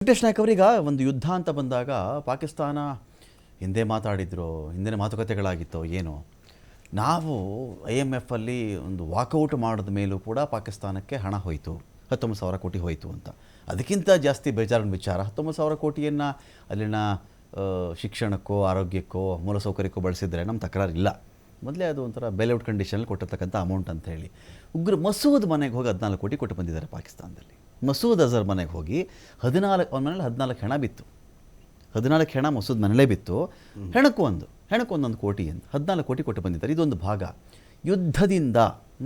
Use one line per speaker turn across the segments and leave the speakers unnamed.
ವೆಂಕಟೇಶ್ ನಾಯ್ಕ ಅವರೀಗ ಒಂದು ಯುದ್ಧ ಅಂತ ಬಂದಾಗ ಪಾಕಿಸ್ತಾನ ಹಿಂದೆ ಮಾತಾಡಿದ್ರು, ಹಿಂದಿನ ಮಾತುಕತೆಗಳಾಗಿತ್ತೋ ಏನೋ. ನಾವು IMF ಅಲ್ಲಿ ಒಂದು ವಾಕೌಟ್ ಮಾಡಿದ ಮೇಲೂ ಕೂಡ ಪಾಕಿಸ್ತಾನಕ್ಕೆ ಹಣ ಹೋಯಿತು, 19,000 ಕೋಟಿ ಹೋಯಿತು ಅಂತ. ಅದಕ್ಕಿಂತ ಜಾಸ್ತಿ ಬೇಜಾರಿನ ವಿಚಾರ, 19,000 ಕೋಟಿಯನ್ನು ಅಲ್ಲಿನ ಶಿಕ್ಷಣಕ್ಕೋ ಆರೋಗ್ಯಕ್ಕೋ ಮೂಲಸೌಕರ್ಯಕ್ಕೋ ಬಳಸಿದರೆ ನಮ್ಮ ತಕರಾರಿಲ್ಲ. ಮೊದಲೇ ಅದು ಒಂಥರ ಬೇಲ್ಔಟ್ ಕಂಡೀಷನಲ್ಲಿ ಕೊಟ್ಟಿರ್ತಕ್ಕಂಥ ಅಮೌಂಟ್ ಅಂತ ಹೇಳಿ. ಉಗ್ರ ಮಸೂದ್ ಮನೆಗೆ ಹೋಗಿ 14 ಕೋಟಿ ಕೊಟ್ಟು ಬಂದಿದ್ದಾರೆ ಪಾಕಿಸ್ತಾನದಲ್ಲಿ. ಮಸೂದ್ ಅಜರ್ ಮನೆಗೆ ಹೋಗಿ ಅವನ ಮನೇಲಿ 14 ಹೆಣ ಬಿತ್ತು. 14 ಹೆಣ ಮಸೂದ್ ಮನೇಲೇ ಬಿತ್ತು. ಹೆಣಕ್ಕೂ ಒಂದೊಂದು ಕೋಟಿ ಅಂತ 14 ಕೋಟಿ ಕೊಟ್ಟು ಬಂದಿದ್ದಾರೆ. ಇದೊಂದು ಭಾಗ. ಯುದ್ಧದಿಂದ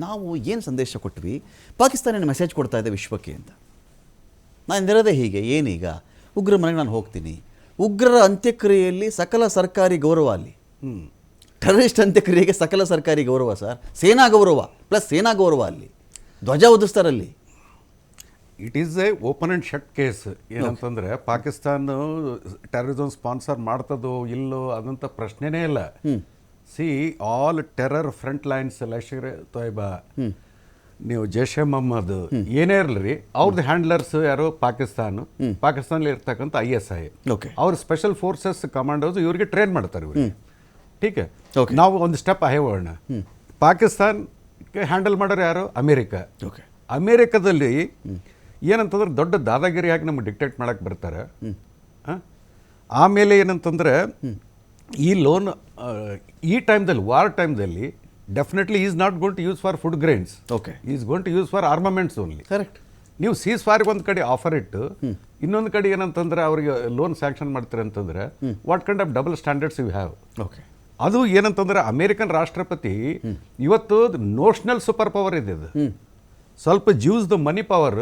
ನಾವು ಏನು ಸಂದೇಶ ಕೊಟ್ವಿ, ಪಾಕಿಸ್ತಾನ ಮೆಸೇಜ್ ಕೊಡ್ತಾ ಇದೆ ವಿಶ್ವಕ್ಕೆ ಅಂತ. ನಾನು ಎಂದಿರೋದೇ ಹೀಗೆ, ಏನೀಗ ಉಗ್ರ ಮನೆಗೆ ನಾನು ಹೋಗ್ತೀನಿ, ಉಗ್ರರ ಅಂತ್ಯಕ್ರಿಯೆಯಲ್ಲಿ ಸಕಲ ಸರ್ಕಾರಿ ಗೌರವ, ಅಲ್ಲಿ ಟೆರರಿಸ್ಟ್ ಅಂತ್ಯಕ್ರಿಯೆಗೆ ಸಕಲ ಸರ್ಕಾರಿ ಗೌರವ ಸರ್, ಸೇನಾ ಗೌರವ ಪ್ಲಸ್ ಸೇನಾ ಗೌರವ, ಅಲ್ಲಿ ಧ್ವಜ ಉದಿಸ್ತಾರಲ್ಲಿ.
It is a open and shut case. ಏನಂತಂದರೆ ಪಾಕಿಸ್ತಾನ ಟೆರರಿಸಮ್ ಸ್ಪಾನ್ಸರ್ ಮಾಡ್ತದೋ ಇಲ್ಲೋ ಅದಂಥ ಪ್ರಶ್ನೆನೇ ಇಲ್ಲ. See all terror front lines, Lashkar Taiba, ನೀವು ಜೈಷ್ ಎ ಮೊಹಮ್ಮದ್ ಏನೇ ಇರಲಿ, ಅವ್ರದ್ದು ಹ್ಯಾಂಡ್ಲರ್ಸ್ ಯಾರು ಪಾಕಿಸ್ತಾನಲ್ಲಿ ಇರ್ತಕ್ಕಂಥ ISI, ಅವ್ರ ಸ್ಪೆಷಲ್ ಫೋರ್ಸಸ್ ಕಮಾಂಡೋಸ್ ಇವ್ರಿಗೆ ಟ್ರೈನ್ ಮಾಡ್ತಾರೆ ಇವ್ರಿಗೆ. ಟೀಕ್ ನಾವು ಒಂದು ಸ್ಟೆಪ್ ಅಹೇ ಹೋಗೋಣ. ಪಾಕಿಸ್ತಾನಕ್ಕೆ ಹ್ಯಾಂಡಲ್ ಮಾಡೋರು ಯಾರು? ಅಮೇರಿಕಾದಲ್ಲಿ ಏನಂತಂದ್ರೆ ದೊಡ್ಡ ದಾದಾಗಿರಿಯಾಗಿ ನಮ್ಗೆ ಡಿಕ್ಟೇಟ್ ಮಾಡಕ್ಕೆ ಬರ್ತಾರೆ. ಆಮೇಲೆ ಏನಂತಂದರೆ ಈ ಲೋನ್ ಈ ಟೈಮ್ದಲ್ಲಿ, ವಾರ್ ಟೈಮ್ದಲ್ಲಿ definitely is not going to use for food grains, is going to use for armaments only.
Correct.
ನೀವು ಸೀಸ್ ಫಾರ್ಗೆ ಒಂದು ಕಡೆ ಆಫರ್ ಇಟ್ಟು ಇನ್ನೊಂದು ಕಡೆ ಏನಂತಂದ್ರೆ ಅವ್ರಿಗೆ ಲೋನ್ ಸ್ಯಾಂಕ್ಷನ್ ಮಾಡ್ತಾರೆ ಅಂತಂದ್ರೆ what kind of double standards you have? ಅದು ಏನಂತಂದ್ರೆ ಅಮೇರಿಕನ್ ರಾಷ್ಟ್ರಪತಿ ಇವತ್ತು ನೋಷನಲ್ ಸೂಪರ್ ಪವರ್ ಇದೆ. ಅದು ಸ್ವಲ್ಪ juice the money power,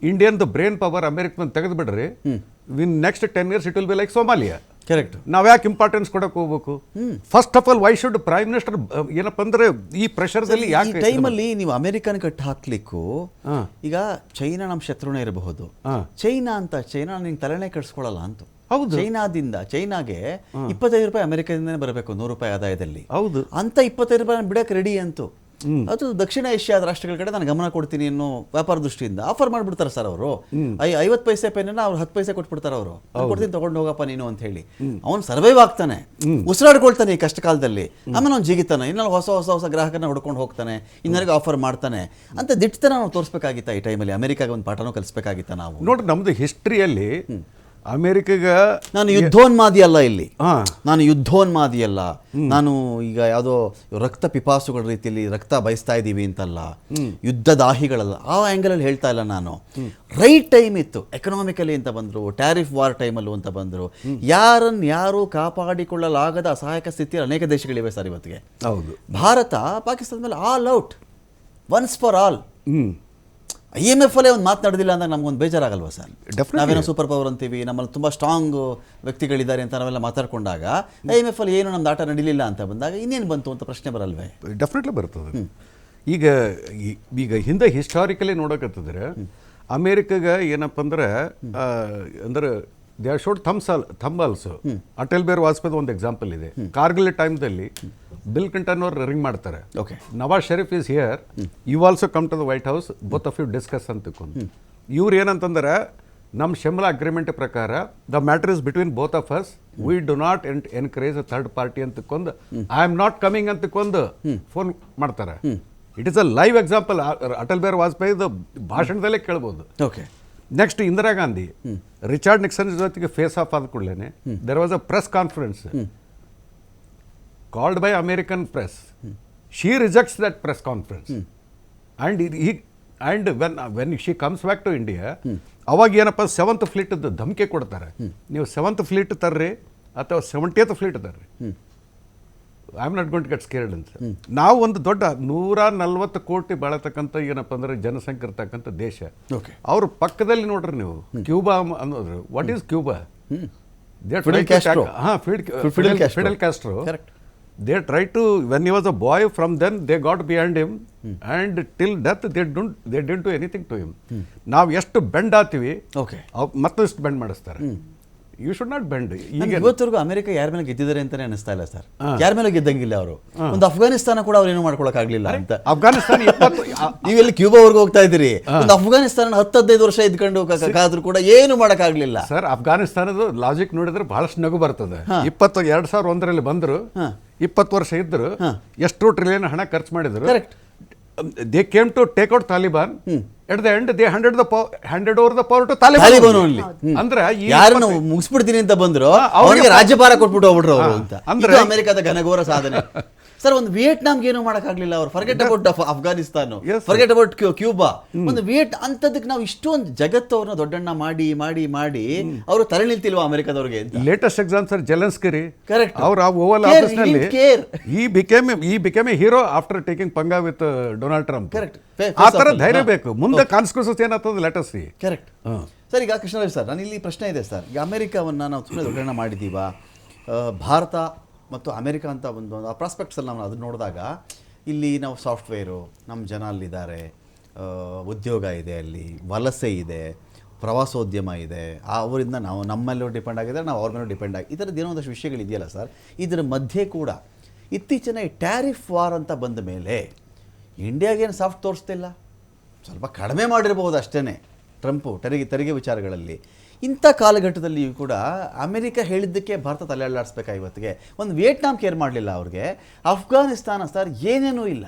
Indian the brain power American ತೆಗೆದು ಬಿಡ್ರಿ, win next 10 years it will be like Somalia.
Correct.
ನಾವ್ ಯಾಕೆ ಇಂಪಾರ್ಟೆನ್ಸ್ ಕೊಡಕ್ಕೆ ಹೋಗ್ಬೇಕು? First of all why should prime minister ಏನಪ್ಪ ಅಂದ್ರೆ ಈ ಪ್ರೆಷರ್ದಲ್ಲಿ ಯಾಕೆ
ಟೈಮಲ್ಲಿ ನೀವು ಅಮೆರಿಕನ್ ಕಟ್ಟು ಹಾಕ್ಲಿಕ್ಕೂ, ಈಗ ಚೈನಾ ನಮ್ಮ ಶತ್ರುನೇ ಇರಬಹುದು, ಚೈನಾ ನಿಂಗೆ ತಲೆನೇ ಕೆಡಿಸ್ಕೊಳ್ಳಲ್ಲ ಅಂತ.
ಹೌದು.
ಚೈನಾಗೆ 25 ರೂಪಾಯಿ ಅಮೆರಿಕದಿಂದನೇ ಬರಬೇಕು 100 ರೂಪಾಯಿ ಆದಾಯದಲ್ಲಿ.
ಹೌದು.
ಅಂತ 25 ರೂಪಾಯಿ ಬಿಡಕ್ಕೆ ರೆಡಿ ಅಂತು. ಅದು ದಕ್ಷಿಣ ಏಷ್ಯಾದ ರಾಷ್ಟ್ರಗಳ ಕಡೆ ನಾನು ಗಮನ ಕೊಡ್ತೀನಿ ಅನ್ನೋ ವ್ಯಾಪಾರ ದೃಷ್ಟಿಯಿಂದ ಆಫರ್ ಮಾಡ್ಬಿಡ್ತಾರೆ ಸರ್ ಅವರು. 50 ಪೈಸೆ ಪೆನ್ನ ಅವ್ರು 10 ಪೈಸೆ ಕೊಟ್ಬಿಡ್ತಾರೆ ಅವರು. ಕೊಡ್ತೀನಿ ತಗೊಂಡು ಹೋಗಪ್ಪ ನೀನು ಅಂತ ಹೇಳಿ. ಅವನು ಸರ್ವೈವ್ ಆಗ್ತಾನೆ, ಉಸಿರಾಡ್ಕೊಳ್ತಾನೆ ಈ ಕಷ್ಟ ಕಾಲದಲ್ಲಿ. ಆಮೇಲೆ ಅವ್ನು ಜಿಗಿತಾನೆ, ಇನ್ನೂ ಹೊಸ ಗ್ರಾಹಕರನ್ನ ಹುಡ್ಕೊಂಡು ಹೋಗ್ತಾನೆ, ಇನ್ನರಿಗೆ ಆಫರ್ ಮಾಡ್ತಾನೆ ಅಂತ ದಿಟ್ಟತನ ನಾವು ತೋರಿಸ್ಬೇಕಾಗಿತ್ತ. ಈ ಟೈಮಲ್ಲಿ ಅಮೆರಿಕಾಗೆ ಒಂದು ಪಾಠನೂ ಕಲಿಸ್ಬೇಕಾಗಿತ್ತ ನಾವು.
ನೋಡ್ರಿ, ನಮ್ದು ಹಿಸ್ಟ್ರಿಯಲ್ಲಿ ಅಮೇರಿಕಾಗ
ನಾನು ಯುದ್ಧೋನ್ಮಾದಿ ಅಲ್ಲ, ಇಲ್ಲಿ ನಾನು ಯುದ್ಧೋನ್ಮಾದಿ ಅಲ್ಲ, ನಾನು ಈಗ ಯಾವುದೋ ರಕ್ತ ಪಿಪಾಸುಗಳ ರೀತಿಯಲ್ಲಿ ರಕ್ತ ಬಯಸ್ತಾ ಇದ್ದೀವಿ ಅಂತಲ್ಲ, ಯುದ್ಧದಾಹಿಗಳಲ್ಲ, ಆ ಆ್ಯಂಗಲಲ್ಲಿ ಹೇಳ್ತಾ ಇಲ್ಲ ನಾನು. ರೈಟ್ ಟೈಮ್ ಇತ್ತು ಎಕನಾಮಿಕಲಿ ಅಂತ ಬಂದರು, ಟ್ಯಾರಿಫ್ ವಾರ್ ಟೈಮಲ್ಲೂ ಅಂತ ಬಂದರು. ಯಾರು ಕಾಪಾಡಿಕೊಳ್ಳಲಾಗದ ಅಸಹಾಯಕ ಸ್ಥಿತಿಯಲ್ಲಿ ಅನೇಕ ದೇಶಗಳಿವೆ ಸರ್ ಇವತ್ತಿಗೆ.
ಹೌದು.
ಭಾರತ ಪಾಕಿಸ್ತಾನದ ಮೇಲೆ all out, once for all. IMF ಅಲ್ಲೇ ಒಂದು ಮಾತನಾಡೋದಿಲ್ಲ ಅಂದಾಗ ನಮ್ಗೊಂದು ಬೇಜಾರಾಗಲ್ವಾ ಸರ್? ನಾವೇನೋ ಸೂಪರ್ ಪವರ್ ಅಂತೀವಿ, ನಮ್ಮಲ್ಲಿ ತುಂಬ ಸ್ಟ್ರಾಂಗ್ ವ್ಯಕ್ತಿಗಳಿದ್ದಾರೆ ಅಂತ ನಾವೆಲ್ಲ ಮಾತಾಡ್ಕೊಂಡಾಗ IMF ಅಲ್ಲಿ ಏನು ನಮ್ದು ಆಟ ನಡೀಲಿಲ್ಲ ಅಂತ ಬಂದಾಗ ಇನ್ನೇನು ಬಂತು ಅಂತ ಪ್ರಶ್ನೆ ಬರಲ್ವೇ?
ಡೆಫಿನೆಟ್ಲಿ ಬರ್ತದೆ. ಈಗ ಹಿಂದೆ ಹಿಸ್ಟಾರಿಕಲಿ ನೋಡಕತ್ತಿದ್ರೆ ಅಮೇರಿಕಾಗ ಏನಪ್ಪ ಅಂದ್ರೆ they are showed thumb also. Atal Bihari Vajpayee ಒಂದು ಎಕ್ಸಾಂಪಲ್ ಇದೆ. ಕಾರ್ಗಿಲ್ ಟೈಮ್ದಲ್ಲಿ ಬಿಲ್ ಕ್ಲಿಂಟನ್ ಅವ್ರು ರಿಂಗ್ ಮಾಡ್ತಾರೆ, Nawaz Sharif is here, you also come to the White House, both of you discuss ಅಂತ ತಿಳ್ಕೊಂಡು. ಇವ್ರು ಏನಂತಂದ್ರೆ ನಮ್ಮ ಶಿಮ್ಲಾ ಅಗ್ರಿಮೆಂಟ್ ಪ್ರಕಾರ the matter is between both of us, we do not encourage a third party ಅಂತ ತಿಳ್ಕೊಂಡು, ಐ ಆಮ್ ನಾಟ್ ಕಮಿಂಗ್ ಅಂತ ತಿಳ್ಕೊಂಡು ಫೋನ್ ಮಾಡ್ತಾರೆ. It is a live example. Atal Bihari Vajpayee ಭಾಷಣದಲ್ಲೇ ಕೇಳ್ಬೋದು. Next Indira Gandhi Richard Nixon ಜೊತೆಗೆ ಫೇಸ್ ಆಫ್ ಆದ ಕೂಡಲೇ there was a press conference called by American press. She rejects that press conference. And when she comes back to India, ಅವಾಗ ಏನಪ್ಪ 7th fleet ಧಮಕಿ ಕೊಡ್ತಾರೆ, ನೀವು 7th fleet ತರ್ರಿ ಅಥವಾ 70th ಫ್ಲೀಟ್ ತರ್ರಿ, I am not going to get scared ಅಂತ. ನಾವು ಒಂದು ದೊಡ್ಡ 140 ಕೋಟಿ ಬಾಳತಕ್ಕಂಥ ಏನಪ್ಪ ಅಂದ್ರೆ ಜನಸಂಖ್ಯೆ ಇರ್ತಕ್ಕಂಥ ದೇಶ. ಅವ್ರ ಪಕ್ಕದಲ್ಲಿ ನೋಡ್ರಿ ನೀವು ಕ್ಯೂಬಾ ಅನ್ನೋದ್ರು. What is Cuba? Fidel Castro. They tried to, when he was a boy, from then they got behind him, and till death they didn't do anything to him. ನಾವು ಎಷ್ಟು ಬೆಂಡ್ ಆಗ್ತೀವಿ ಮತ್ತಷ್ಟು ಬೆಂಡ್ ಮಾಡಿಸ್ತಾರೆ. You should not bend. ಈಗ
ಇವತ್ತರೆಗೂ America ಯಾರ ಮೇಲೆ ಗೆದ್ದಿದ್ದಾರೆ ಅಂತಾನೆ ಅನಿಸ್ತಾ ಇಲ್ಲ ಸರ್. ಯಾರ ಮೇಲೆ ಗೆದ್ದಂಗಿಲ್ಲ ಅವರು. ಒಂದು ಅಫ್ಘಾನಿಸ್ತಾನ ಕೂಡ ಅವ್ರು ಏನು ಮಾಡ್ಕೊಳಕ್ ಆಗ್ಲಿಲ್ಲ ಅಂತ.
ಅಫ್ಘಾನಿಸ್ತಾನ 20
ನೀವೆಲ್ಲಿ ಕ್ಯೂಬಾವರೆಗೂ ಹೋಗ್ತಾ ಇದ್ದೀರಿ. ಒಂದು ಅಫ್ಘಾನಿಸ್ತಾನ 10-15 ವರ್ಷ ಇದ್ಕೊಂಡು ಕಾದ್ರೂ ಕೂಡ ಏನು ಮಾಡಕ್ ಆಗ್ಲಿಲ್ಲ
ಸರ್. ಅಫ್ಘಾನಿಸ್ತಾನದ ಲಾಜಿಕ್ ನೋಡಿದ್ರೆ ಬಹಳಷ್ಟು ನಗು ಬರ್ತದೆ. 2001 ಬಂದ್ರು, 20 ವರ್ಷ ಇದ್ರು, ಎಷ್ಟು ಟ್ರಿಲಿಯನ್ ಹಣ ಖರ್ಚು ಮಾಡಿದ್ರು. They came to take out Taliban. At the end they handed over the power to
Taliban only.
ಅಂದ್ರೆ
ಯಾರನ್ನು ಮುಗಿಸ್ಬಿಡ್ತೀನಿ ಅಂತ ಬಂದ್ರು ಅವರಿಗೆ ರಾಜ್ಯಭಾರ ಕೊಟ್ಬಿಟ್ಟು ಹೋಗ್ಬಿಟ್ರು ಅವರು ಅಂತ. ಅಂದ್ರೆ ಅಮೆರಿಕದ ಘನಘೋರ ಸಾಧನೆ ಸರ್. ಒಂದು ವಿಯೆಟ್ನಾಂಗೆ ಏನು ಮಾಡಕ್ಕಾಗ್ಲಿಲ್ಲ ಅವರು. Forget about Afghanistan, forget about Cuba. ಒಂದು ಅಂತದಕ್ಕೆ ನಾವು ಇಷ್ಟೊಂದು ಜಗತ್ತು ಅವ್ರನ್ನ ದೊಡ್ಡಣ್ಣ ಮಾಡಿ ಮಾಡಿ ಮಾಡಿ ಅವರು ತಲೆ ನಿಲ್ತಿಲ್ವಾ ಅಮೆರಿಕದವ್ರಿಗೆ ಅಂತ.
Latest exam sir Zelensky.
Correct.
ಅವ್ರ ಓವಲ್ ಆಫೀಸ್ ನಲ್ಲಿ ಈ became A hero after taking Panga with Donald Trump.
Correct.
ಆ ತರ ಧೈರ್ಯ ಬೇಕು. ಮುಂದೆ ಕಾನ್ಸಿಕ್ವೆನ್ಸಸ್ ಏನಾಗ್ತದೆ let us see.
Correct sir. ಈಗ ಕೃಷ್ಣರಾಜ್ ಸರ್, ನಾನು ಇಲ್ಲಿ ಪ್ರಶ್ನೆ ಇದೆ ಸರ್. ಈಗ ಅಮೆರಿಕವನ್ನ ನಾವು ಸುಮ್ಮನೆ ದೊಡ್ಡಣ್ಣ ಮಾಡಿದ್ದೀವ. ಭಾರತ ಮತ್ತು ಅಮೆರಿಕ ಅಂತ ಒಂದು ಪ್ರಾಸ್ಪೆಕ್ಟ್ಸಲ್ಲಿ ನಾವು ಅದನ್ನು ನೋಡಿದಾಗ ಇಲ್ಲಿ ನಾವು ಸಾಫ್ಟ್ವೇರು, ನಮ್ಮ ಜನ ಅಲ್ಲಿದ್ದಾರೆ, ಉದ್ಯೋಗ ಇದೆ, ಅಲ್ಲಿ ವಲಸೆ ಇದೆ, ಪ್ರವಾಸೋದ್ಯಮ ಇದೆ. ಅವರಿಂದ ನಾವು ನಮ್ಮಲ್ಲೂ ಡಿಪೆಂಡ್ ಆಗಿದ್ದಾರೆ, ನಾವು ಅವ್ರ ಮೇಲೂ ಡಿಪೆಂಡ್ ಆಗಿ ಈ ಥರದ್ದು ಏನೋ ಒಂದಷ್ಟು ವಿಷಯಗಳಿದೆಯಲ್ಲ ಸರ್. ಇದರ ಮಧ್ಯೆ ಕೂಡ ಇತ್ತೀಚಿನ ಈ ಟ್ಯಾರಿಫ್ ವಾರ್ ಅಂತ ಬಂದ ಮೇಲೆ ಇಂಡಿಯಾಗೇನು ಸಾಫ್ಟ್ ತೋರಿಸ್ತಿಲ್ಲ, ಸ್ವಲ್ಪ ಕಡಿಮೆ ಮಾಡಿರ್ಬೋದು ಅಷ್ಟೇ ಟ್ರಂಪು ತೆರಿಗೆ ವಿಚಾರಗಳಲ್ಲಿ. ಇಂಥ ಕಾಲಘಟ್ಟದಲ್ಲಿಯೂ ಕೂಡ ಅಮೆರಿಕ ಹೇಳಿದ್ದಕ್ಕೆ ಭಾರತ ತಲೆ ಅಲ್ಲಾಡಿಸ್ಬೇಕಾ ಇವತ್ತಿಗೆ? ಒಂದು ವಿಯೆಟ್ನಾಂ ಕೇರ್ ಮಾಡಲಿಲ್ಲ ಅವ್ರಿಗೆ, ಅಫ್ಘಾನಿಸ್ತಾನ ಸರ್ ಏನೇನೂ ಇಲ್ಲ.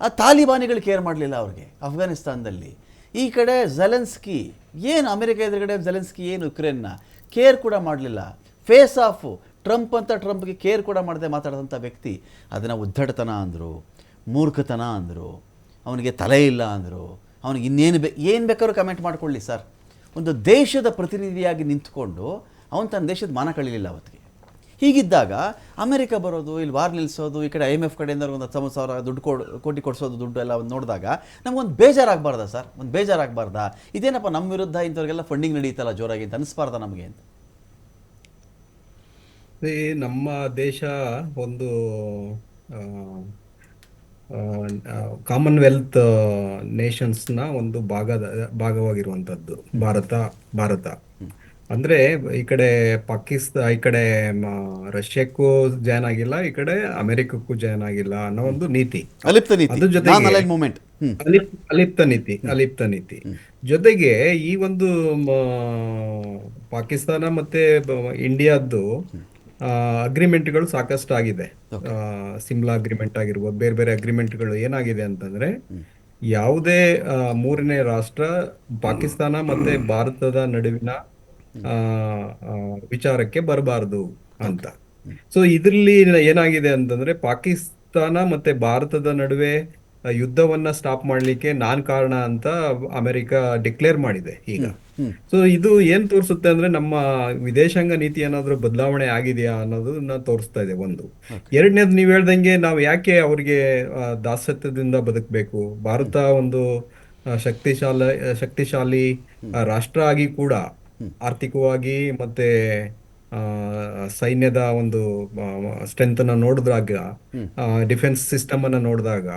ಆ ತಾಲಿಬಾನಿಗಳು ಕೇರ್ ಮಾಡಲಿಲ್ಲ ಅವ್ರಿಗೆ ಅಫ್ಘಾನಿಸ್ತಾನದಲ್ಲಿ. ಈ ಕಡೆ ಝೆಲೆನ್ಸ್ಕಿ ಏನು ಅಮೆರಿಕ ಎದುರುಗಡೆ ಝೆಲೆನ್ಸ್ಕಿ ಏನು ಯುಕ್ರೇನ್ನ ಕೇರ್ ಕೂಡ ಮಾಡಲಿಲ್ಲ. ಫೇಸ್ ಆಫು ಟ್ರಂಪ್ಗೆ ಕೇರ್ ಕೂಡ ಮಾಡದೆ ಮಾತಾಡಿದಂಥ ವ್ಯಕ್ತಿ ಅದನ್ನು ಉದ್ದಟತನ ಅಂದರು, ಮೂರ್ಖತನ ಅಂದರು, ಅವನಿಗೆ ತಲೆ ಇಲ್ಲ ಅಂದರು. ಅವನಿಗೆ ಏನು ಬೇಕಾದ್ರೂ ಕಮೆಂಟ್ ಮಾಡ್ಕೊಳ್ಳಿ ಸರ್. ಒಂದು ದೇಶದ ಪ್ರತಿನಿಧಿಯಾಗಿ ನಿಂತ್ಕೊಂಡು ಅವನು ತನ್ನ ದೇಶದ ಮಾನ ಕಳೀಲಿಲ್ಲ ಅವತ್ತಿಗೆ. ಹೀಗಿದ್ದಾಗ ಅಮೆರಿಕ ಬರೋದು, ಇಲ್ಲಿ ವಾರ್ ನಿಲ್ಲಿಸೋದು, ಈ ಕಡೆ IMF ಕಡೆಯಿಂದ ಒಂದು 10,000 ದುಡ್ಡು ಕೋಟಿ ಕೊಡಿಸೋದು, ದುಡ್ಡು ಎಲ್ಲ ಒಂದು ನೋಡಿದಾಗ ನಮಗೊಂದು ಬೇಜಾರಾಗಬಾರ್ದಾ ಸರ್? ಒಂದು ಬೇಜಾರಾಗಬಾರ್ದಾ? ಇದೇನಪ್ಪ ನಮ್ಮ ವಿರುದ್ಧ ಇಂಥವ್ರಿಗೆಲ್ಲ ಫಂಡಿಂಗ್ ನಡೀತಲ್ಲ ಜೋರಾಗಿ ಅಂತ ಅನಿಸ್ಬಾರ್ದಾ ನಮಗೆ ಅಂತ?
ನಮ್ಮ ದೇಶ ಒಂದು ಕಾಮನ್ವೆಲ್ತ್ ನೇಷನ್ಸ್ನ ಒಂದು ಭಾಗವಾಗಿರುವಂಥದ್ದು ಭಾರತ ಅಂದ್ರೆ ಈ ಕಡೆ ಈ ಕಡೆ ರಷ್ಯಾಕ್ಕೂ ಜಾಯ್ನ್ ಆಗಿಲ್ಲ, ಈ ಕಡೆ ಅಮೆರಿಕಕ್ಕೂ ಜಾಯ್ನ್ ಆಗಿಲ್ಲ ಅನ್ನೋ ಒಂದು ನೀತಿ. ಅದ್ರ ಜೊತೆಗೆ ಅಲಿಪ್ತ ನೀತಿ ಜೊತೆಗೆ ಈ ಒಂದು ಪಾಕಿಸ್ತಾನ ಮತ್ತೆ ಇಂಡಿಯಾದ್ದು ಅಗ್ರಿಮೆಂಟ್ಗಳು ಸಾಕಷ್ಟು ಆಗಿದೆ. ಸಿಮ್ಲಾ ಅಗ್ರಿಮೆಂಟ್ ಆಗಿರ್ಬೋದು, ಬೇರೆ ಬೇರೆ ಅಗ್ರಿಮೆಂಟ್ಗಳು ಏನಾಗಿದೆ ಅಂತಂದ್ರೆ ಯಾವುದೇ ಮೂರನೇ ರಾಷ್ಟ್ರ ಪಾಕಿಸ್ತಾನ ಮತ್ತೆ ಭಾರತದ ನಡುವಿನ ವಿಚಾರಕ್ಕೆ ಬರಬಾರದು ಅಂತ. ಸೊ ಇದರಲ್ಲಿ ಏನಾಗಿದೆ ಅಂತಂದ್ರೆ ಪಾಕಿಸ್ತಾನ ಮತ್ತೆ ಭಾರತದ ನಡುವೆ ಯುದ್ಧವನ್ನ ಸ್ಟಾಪ್ ಮಾಡ್ಲಿಕ್ಕೆ ನಾನ್ ಕಾರಣ ಅಂತ ಅಮೆರಿಕ ಡಿಕ್ಲೇರ್ ಮಾಡಿದೆ ಈಗ. ಸೊ ಇದು ಏನ್ ತೋರಿಸುತ್ತೆ ಅಂದ್ರೆ ನಮ್ಮ ವಿದೇಶಾಂಗ ನೀತಿ ಏನಾದ್ರೂ ಬದಲಾವಣೆ ಆಗಿದೆಯಾ ಅನ್ನೋದನ್ನ ತೋರಿಸ್ತಾ ಇದೆ ಒಂದು. ಎರಡನೇದು ನೀವ್ ಹೇಳ್ದಂಗೆ ನಾವು ಯಾಕೆ ಅವ್ರಿಗೆ ದಾಸತ್ವದಿಂದ ಬದುಕಬೇಕು? ಭಾರತ ಒಂದು ಶಕ್ತಿಶಾಲಿ ರಾಷ್ಟ್ರ ಆಗಿ ಕೂಡ ಆರ್ಥಿಕವಾಗಿ ಮತ್ತೆ ಸೈನ್ಯದ ಒಂದು ಸ್ಟ್ರೆಂತ್ ಅನ್ನ ನೋಡಿದಾಗ, ಡಿಫೆನ್ಸ್ ಸಿಸ್ಟಮ್ ಅನ್ನ ನೋಡಿದಾಗ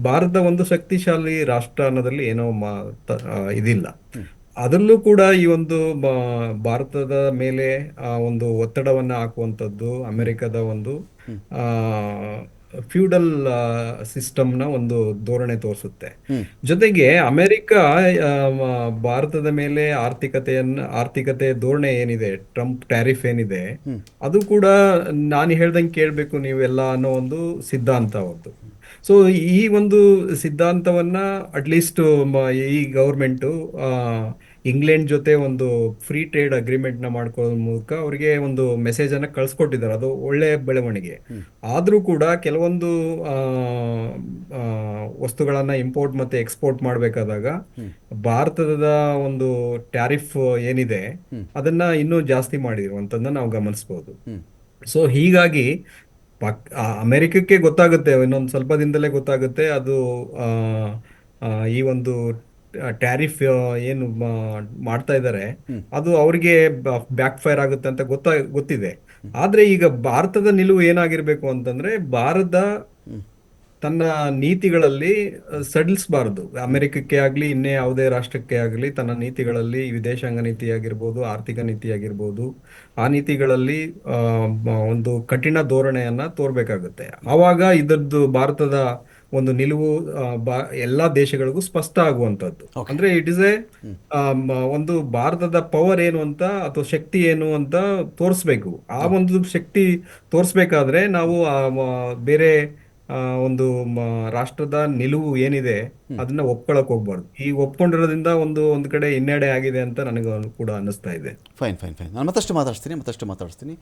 ಭಾರತ ಒಂದು ಶಕ್ತಿಶಾಲಿ ರಾಷ್ಟ್ರ ಅನ್ನೋದ್ರಲ್ಲಿ ಏನೋ ಇದಿಲ್ಲ. ಅದರಲ್ಲೂ ಕೂಡ ಈ ಒಂದು ಭಾರತದ ಮೇಲೆ ಒಂದು ಒತ್ತಡವನ್ನ ಹಾಕುವಂಥದ್ದು ಅಮೆರಿಕದ ಒಂದು ಫ್ಯೂಡಲ್ ಸಿಸ್ಟಮ್ನ ಒಂದು ಧೋರಣೆ ತೋರಿಸುತ್ತೆ. ಜೊತೆಗೆ ಅಮೆರಿಕ ಭಾರತದ ಮೇಲೆ ಆರ್ಥಿಕತೆ ಧೋರಣೆ ಏನಿದೆ, ಟ್ರಂಪ್ ಟ್ಯಾರಿಫ್ ಏನಿದೆ, ಅದು ಕೂಡ ನಾನು ಹೇಳ್ದಂಗೆ ಕೇಳಬೇಕು ನೀವೆಲ್ಲ ಅನ್ನೋ ಒಂದು ಸಿದ್ಧಾಂತ ಅವತ್ತು. ಸೊ ಈ ಒಂದು ಸಿದ್ಧಾಂತವನ್ನ ಅಟ್ಲೀಸ್ಟ್ ಈ ಗೌರ್ಮೆಂಟು ಇಂಗ್ಲೆಂಡ್ ಜೊತೆ ಒಂದು ಫ್ರೀ ಟ್ರೇಡ್ ಅಗ್ರಿಮೆಂಟ್ ನ ಮಾಡ್ಕೊಳ್ಳೋ ಮೂಲಕ ಅವರಿಗೆ ಒಂದು ಮೆಸೇಜ್ ಅನ್ನ ಕಳ್ಸಿಕೊಟ್ಟಿದ್ದಾರೆ. ಅದು ಒಳ್ಳೆ ಬೆಳವಣಿಗೆ. ಆದ್ರೂ ಕೂಡ ಕೆಲವೊಂದು ವಸ್ತುಗಳನ್ನ ಇಂಪೋರ್ಟ್ ಮತ್ತೆ ಎಕ್ಸ್ಪೋರ್ಟ್ ಮಾಡ್ಬೇಕಾದಾಗ ಭಾರತದ ಒಂದು ಟ್ಯಾರಿಫ್ ಏನಿದೆ ಅದನ್ನ ಇನ್ನೂ ಜಾಸ್ತಿ ಮಾಡಿರುವಂತದನ್ನ ನಾವು ಗಮನಿಸಬಹುದು. ಸೊ ಹೀಗಾಗಿ ಅಮೆರಿಕಕ್ಕೆ ಗೊತ್ತಾಗುತ್ತೆ, ಇನ್ನೊಂದು ಸ್ವಲ್ಪ ದಿನದಲ್ಲೇ ಗೊತ್ತಾಗುತ್ತೆ ಅದು ಈ ಒಂದು ಟ್ಯಾರಿಫ್ ಏನು ಮಾಡ್ತಾ ಇದ್ದಾರೆ ಅದು ಅವ್ರಿಗೆ ಬ್ಯಾಕ್ ಫೈರ್ ಆಗುತ್ತೆ ಅಂತ ಗೊತ್ತಿದೆ. ಆದ್ರೆ ಈಗ ಭಾರತದ ನಿಲುವು ಏನಾಗಿರ್ಬೇಕು ಅಂತಂದ್ರೆ ಭಾರತ ತನ್ನ ನೀತಿಗಳಲ್ಲಿ ಸಡಿಲಿಸಬಾರದು. ಅಮೆರಿಕಕ್ಕೆ ಆಗಲಿ ಇನ್ನೇ ಯಾವುದೇ ರಾಷ್ಟ್ರಕ್ಕೆ ಆಗಲಿ ತನ್ನ ನೀತಿಗಳಲ್ಲಿ ವಿದೇಶಾಂಗ ನೀತಿ ಆಗಿರ್ಬೋದು, ಆರ್ಥಿಕ ನೀತಿ ಆಗಿರ್ಬೋದು, ಆ ನೀತಿಗಳಲ್ಲಿ ಒಂದು ಕಠಿಣ ಧೋರಣೆಯನ್ನ ತೋರ್ಬೇಕಾಗುತ್ತೆ. ಆವಾಗ ಇದರದ್ದು ಭಾರತದ ಒಂದು ನಿಲುವು ಎಲ್ಲಾ ದೇಶಗಳಿಗೂ ಸ್ಪಷ್ಟ ಆಗುವಂತದ್ದು. ಅಂದ್ರೆ ಇಟ್ ಇಸ್ ಎ ಒಂದು ಭಾರತದ ಪವರ್ ಏನು ಅಂತ ಅಥವಾ ಶಕ್ತಿ ಏನು ಅಂತ ತೋರಿಸ್ಬೇಕು. ಆ ಒಂದು ಶಕ್ತಿ ತೋರಿಸ್ಬೇಕಾದ್ರೆ ನಾವು ಬೇರೆ ಒಂದು ರಾಷ್ಟ್ರದ ನಿಲುವು ಏನಿದೆ ಅದನ್ನ ಒಪ್ಕೊಳಕ್ ಹೋಗ್ಬಾರ್ದು. ಈ ಒಪ್ಕೊಂಡಿರೋದ್ರಿಂದ ಒಂದು ಕಡೆ ಹಿನ್ನಡೆ ಆಗಿದೆ ಅಂತ ನನಗೆ ಕೂಡ ಅನ್ನಿಸ್ತಾ ಇದೆ.
Fine fine fine. ನಾನು ಮತ್ತಷ್ಟು ಮಾತಾಡ್ತೀನಿ.